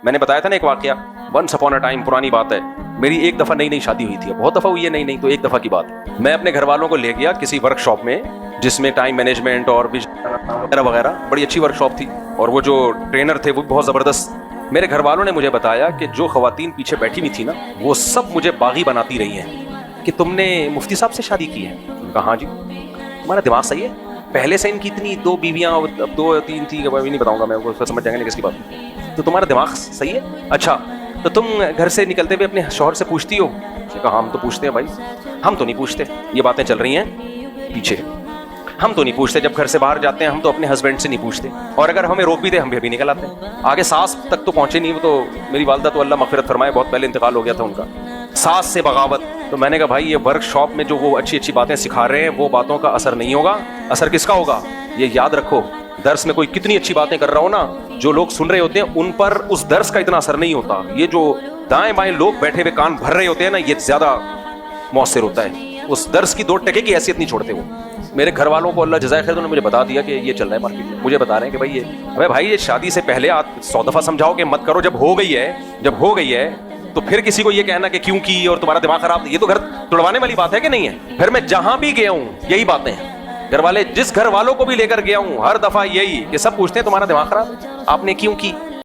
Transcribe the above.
میں نے بتایا تھا نا ایک واقعہ, ونس اپون اے ٹائم, پرانی بات ہے, میری ایک دفعہ نئی نئی شادی ہوئی تھی, بہت دفعہ ہوئی ہے نہیں تو ایک دفعہ کی بات. میں اپنے گھر والوں کو لے گیا کسی ورک شاپ میں جس میں ٹائم مینجمنٹ اور وغیرہ وغیرہ, بڑی اچھی ورک شاپ تھی, اور وہ جو ٹرینر تھے وہ بہت زبردست. میرے گھر والوں نے مجھے بتایا کہ جو خواتین پیچھے بیٹھی ہوئی تھی نا, وہ سب مجھے باغی بناتی رہی ہیں کہ تم نے مفتی صاحب سے شادی کی ہے. کہا ہاں جی. تمہارا دماغ صحیح ہے؟ پہلے سے ان کی اتنی 2 بیویاں, اب 2 3 تھی, نہیں بتاؤں گا میں, وہ سمجھ جائیں گے کس کی بات. تو تمہارا دماغ صحیح ہے؟ اچھا تو تم گھر سے نکلتے ہوئے اپنے شوہر سے پوچھتی ہو؟ کہا ہم تو پوچھتے ہیں بھائی. ہم تو نہیں پوچھتے, یہ باتیں چل رہی ہیں پیچھے, ہم تو نہیں پوچھتے. جب گھر سے باہر جاتے ہیں ہم تو اپنے ہسبینڈ سے نہیں پوچھتے, اور اگر ہمیں روک بھی دے ہم بھی نکل آتے ہیں. آگے ساس تک تو پہنچے نہیں, وہ تو میری والدہ تو اللہ مغفرت فرمائے بہت پہلے انتقال ہو گیا تھا ان کا. ساس سے بغاوت. تو میں نے کہا بھائی یہ ورک شاپ میں جو وہ اچھی اچھی باتیں سکھا رہے ہیں وہ باتوں کا اثر نہیں ہوگا. اثر کس کا ہوگا یہ یاد رکھو. درس میں کوئی کتنی اچھی باتیں کر رہا ہو نا, جو لوگ سن رہے ہوتے ہیں ان پر اس درس کا اتنا اثر نہیں ہوتا. یہ جو دائیں بائیں لوگ بیٹھے ہوئے کان بھر رہے ہوتے ہیں نا, یہ زیادہ مؤثر ہوتا ہے. اس درس کی 2 ٹکے کی حیثیت نہیں چھوڑتے وہ. میرے گھر والوں کو اللہ جزائے خیر, انہوں نے مجھے بتا دیا کہ یہ چل رہا ہے مارکیٹ میں. مجھے بتا رہے ہیں کہ بھائی یہ بھائی یہ شادی سے پہلے آپ 100 دفعہ سمجھاؤ کہ مت کرو, جب ہو گئی ہے تو پھر کسی کو یہ کہنا کہ کیوں کی اور تمہارا دماغ خراب, یہ تو گھر توڑوانے والی بات ہے کہ نہیں ہے. پھر میں جہاں بھی گیا ہوں یہی باتیں ہیں. گھر والے جس گھر والوں کو بھی لے کر گیا ہوں ہر دفعہ یہی کہ سب پوچھتے ہیں تمہارا دماغ خراب, آپ نے کیوں کی.